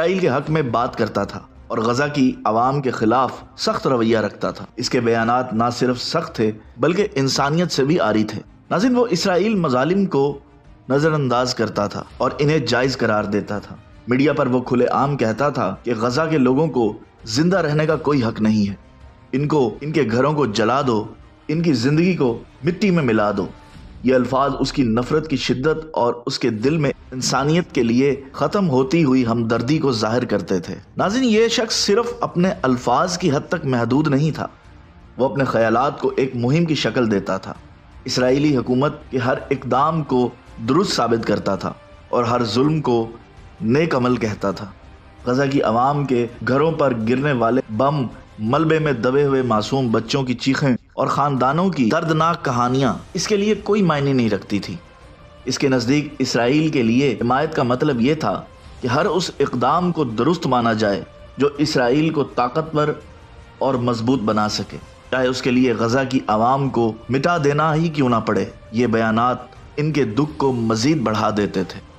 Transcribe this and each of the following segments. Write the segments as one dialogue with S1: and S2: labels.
S1: Israel के हक में बात करता था और गजा की आवाम के खिलाफ सख्त रवैया रखता था। इसके बयानात ना सिर्फ सख्त थे बल्कि इंसानियत से भी आरी थे। नाज़रीन, वो इसराइल मजालिम को नजरअंदाज करता था और इन्हें जायज करार देता था। मीडिया पर वो खुलेआम कहता था कि गजा के लोगों को जिंदा रहने का कोई हक नहीं है, इनके घरों को जला दो, इनकी जिंदगी को मिट्टी में मिला दो। ये अल्फाज उसकी नफरत की शिद्दत और उसके दिल में इंसानियत के लिए खत्म होती हुई हमदर्दी को जाहिर करते थे। नाज़रीन, ये शख्स सिर्फ अपने अल्फाज की हद तक महदूद नहीं था, वो अपने ख्यालात को एक मुहिम की शक्ल देता था। इसराइली हुकूमत के हर इकदाम को दुरुस्त साबित करता था और हर जुल्म को नेक अमल कहता था। गजा की आवाम के घरों पर गिरने वाले बम, मलबे में दबे हुए मासूम बच्चों की चीखें और खानदानों की दर्दनाक कहानियां इसके लिए कोई मायने नहीं रखती थी। इसके नज़दीक इसराइल के लिए हिमायत का मतलब ये था कि हर उस इक़दाम को दुरुस्त माना जाए जो इसराइल को ताकतवर और मजबूत बना सके, चाहे उसके लिए गजा की आवाम को मिटा देना ही क्यों ना पड़े। ये बयानात इनके दुख को मजीद बढ़ा देते थे।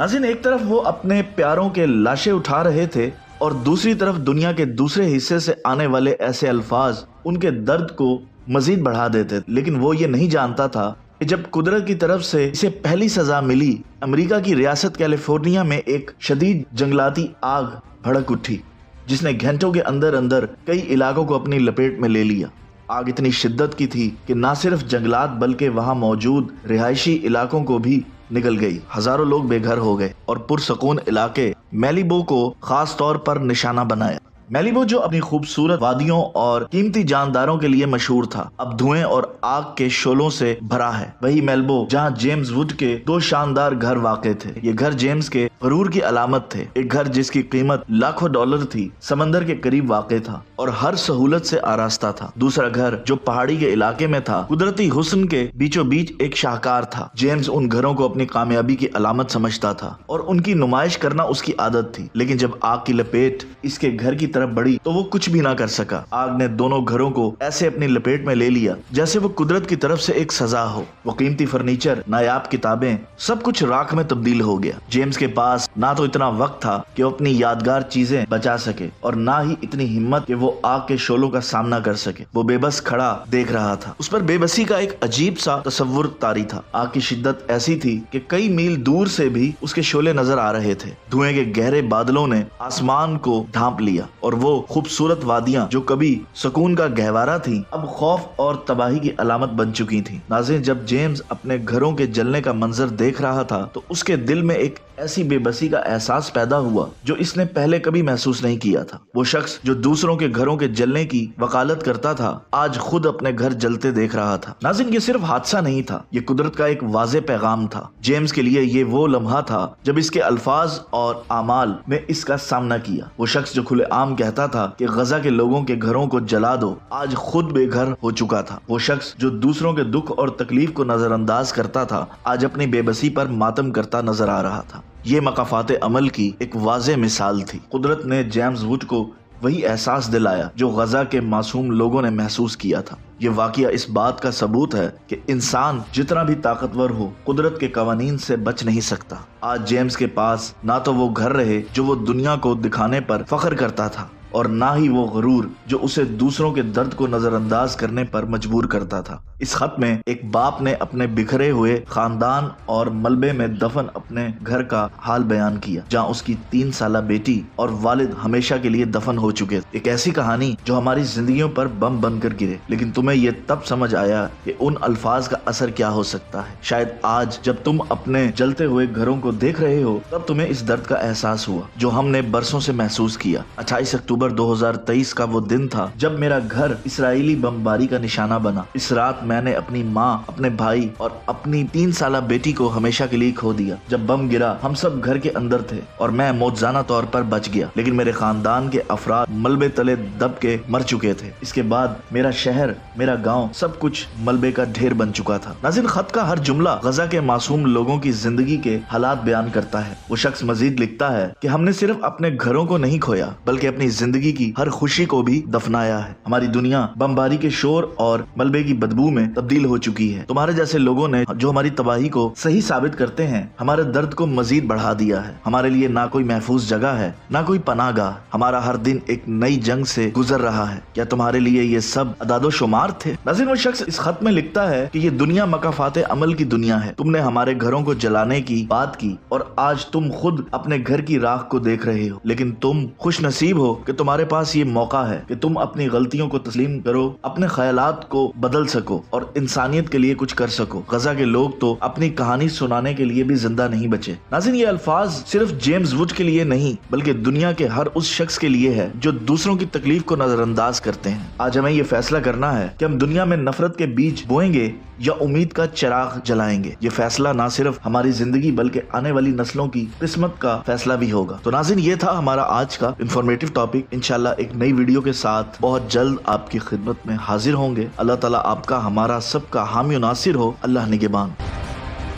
S1: नाज़रीन, एक तरफ वो अपने प्यारों के लाशें उठा रहे थे और दूसरी तरफ दुनिया के दूसरे हिस्से से आने वाले ऐसे अल्फाज उनके दर्द को मजीद बढ़ा देते। लेकिन वो ये नहीं जानता था कि जब कुदरत की तरफ से इसे पहली सजा मिली, अमेरिका की रियासत कैलिफोर्निया में एक शदीद जंगलाती आग भड़क उठी जिसने घंटों के अंदर अंदर कई इलाकों को अपनी लपेट में ले लिया। आग इतनी शिद्दत की थी कि न सिर्फ जंगलात बल्कि वहां मौजूद रिहायशी इलाकों को भी निगल गई। हजारों लोग बेघर हो गए और पुरसकून इलाके मैलिबो को खास तौर पर निशाना बनाया। मैलिबो, जो अपनी खूबसूरत वादियों और कीमती जानदारों के लिए मशहूर था, अब धुएं और आग के शोलों से भरा है। वही मैलिबो जहां जेम्स वुड के 2 शानदार घर वाक़े थे। ये घर जेम्स के गरूर की अलामत थे। एक घर जिसकी कीमत लाखों डॉलर थी, समंदर के करीब वाक़े था और हर सहूलत से आरास्ता था। दूसरा घर जो पहाड़ी के इलाके में था, कुदरती हुस्न के बीचों बीच एक शाहकार था। जेम्स उन घरों को अपनी कामयाबी की अलामत समझता था और उनकी नुमाइश करना उसकी आदत थी। लेकिन जब आग की लपेट इसके घर की तरफ बढ़ी तो वो कुछ भी ना कर सका। आग ने दोनों घरों को ऐसे अपनी लपेट में ले लिया जैसे वो कुदरत की तरफ से एक सजा हो। वो कीमती फर्नीचर, नायाब किताबें, सब कुछ राख में तब्दील हो गया। जेम्स के पास ना तो इतना वक्त था कि वो अपनी यादगार चीजें बचा सके और ना ही इतनी हिम्मत कि वो आग के शोलों का सामना कर सके। वो बेबस खड़ा देख रहा था। उस पर बेबसी का एक अजीब सा तस्वुर तारी था। आग की शिद्दत ऐसी थी कि कई मील दूर से भी उसके शोले नजर आ रहे थे। धुएं के गहरे बादलों ने आसमान को ढांप लिया और वो खूबसूरत वादियां जो कभी सुकून का गहवारा थी, अब खौफ और तबाही की अलामत बन चुकी थी। नाज़रीन, जब जेम्स अपने घरों के जलने का मंजर देख रहा था तो उसके दिल में एक ऐसी बेबसी का एहसास पैदा हुआ जो इसने पहले कभी महसूस नहीं किया था। वो शख्स जो दूसरों के घरों के जलने की वकालत करता था, आज खुद अपने घर जलते देख रहा था। नाज़रीन, ये सिर्फ हादसा नहीं था, ये कुदरत का एक वाज़े पैगाम था। जेम्स के लिए ये वो लम्हा था जब इसके अल्फाज और आमाल ने इसका सामना किया। वो शख्स जो खुलेआम कहता था कि गजा के लोगों के घरों को जला दो, आज खुद बेघर हो चुका था। वो शख्स जो दूसरों के दुख और तकलीफ को नजरअंदाज करता था, आज अपनी बेबसी पर मातम करता नजर आ रहा था। ये मकाफात अमल की एक वाज़े मिसाल थी। कुदरत ने जेम्स वुड को वही एहसास दिलाया जो गजा के मासूम लोगों ने महसूस किया था। ये वाकया इस बात का सबूत है कि इंसान जितना भी ताकतवर हो, कुदरत के कवानीन से बच नहीं सकता। आज जेम्स के पास ना तो वो घर रहे जो वो दुनिया को दिखाने पर फख्र करता था और ना ही वो गरूर जो उसे दूसरों के दर्द को नजरअंदाज करने पर मजबूर करता था। इस खत में एक बाप ने अपने बिखरे हुए खानदान और मलबे में दफन अपने घर का हाल बयान किया, जहां उसकी 3 साला बेटी और वालिद हमेशा के लिए दफन हो चुके थे। एक ऐसी कहानी जो हमारी जिंदगियों पर बम बनकर गिरे, लेकिन तुम्हें ये तब समझ आया कि उन अल्फाज का असर क्या हो सकता है। शायद आज जब तुम अपने जलते हुए घरों को देख रहे हो, तब तुम्हें इस दर्द का एहसास हुआ जो हमने बरसों से महसूस किया। 28 अक्टूबर 2023 का वो दिन था जब मेरा घर इसराइली बमबारी का निशाना बना। इस रात मैंने अपनी माँ, अपने भाई और अपनी 3 साला बेटी को हमेशा के लिए खो दिया। जब बम गिरा हम सब घर के अंदर थे और मैं मौजूदा तौर पर बच गया, लेकिन मेरे खानदान के अफराद मलबे तले दब के मर चुके थे। इसके बाद मेरा शहर, मेरा गांव, सब कुछ मलबे का ढेर बन चुका था। नाज़रीन, खत का हर जुमला गजा के मासूम लोगों की जिंदगी के हालात बयान करता है। वो शख्स मजीद लिखता है कि हमने सिर्फ अपने घरों को नहीं खोया बल्कि अपनी जिंदगी की हर खुशी को भी दफनाया है। हमारी दुनिया बमबारी के शोर और मलबे की बदबू में तब्दील हो चुकी है। तुम्हारे जैसे लोगों ने जो हमारी तबाही को सही साबित करते हैं, हमारे दर्द को मजीद बढ़ा दिया है। हमारे लिए ना कोई महफूज जगह है, ना कोई पनाहगाह। हमारा हर दिन एक नई जंग से गुजर रहा है। क्या तुम्हारे लिए ये सब अदादो शुमार थे? नाज़रीन, वो शख्स इस खत में लिखता है कि ये दुनिया मकाफाते अमल की दुनिया है। तुमने हमारे घरों को जलाने की बात की और आज तुम खुद अपने घर की राख को देख रहे हो, लेकिन तुम खुश नसीब हो कि तुम्हारे पास ये मौका है कि तुम अपनी गलतियों को तस्लीम करो, अपने ख्यालात को बदल सको और इंसानियत के लिए कुछ कर सको। गजा के लोग तो अपनी कहानी सुनाने के लिए भी जिंदा नहीं बचे। नाज़रीन, ये अल्फाज सिर्फ जेम्स वुड के लिए नहीं बल्कि दुनिया के हर उस शख्स के लिए है जो दूसरों की तकलीफ को नजरअंदाज करते हैं। आज हमें ये फैसला करना है कि हम दुनिया में नफरत के बीज बोएंगे या उम्मीद का चिराग जलाएंगे। ये फैसला ना सिर्फ हमारी जिंदगी बल्कि आने वाली नस्लों की किस्मत का फैसला भी होगा। तो नाज़रीन, ये था हमारा आज का इंफॉर्मेटिव टॉपिक। इंशाल्लाह एक नई वीडियो के साथ बहुत जल्द आपकी खिदमत में हाजिर होंगे। अल्लाह ताला आपका, हमारा सबका हामी और नासिर हो। अल्लाह निगहबान।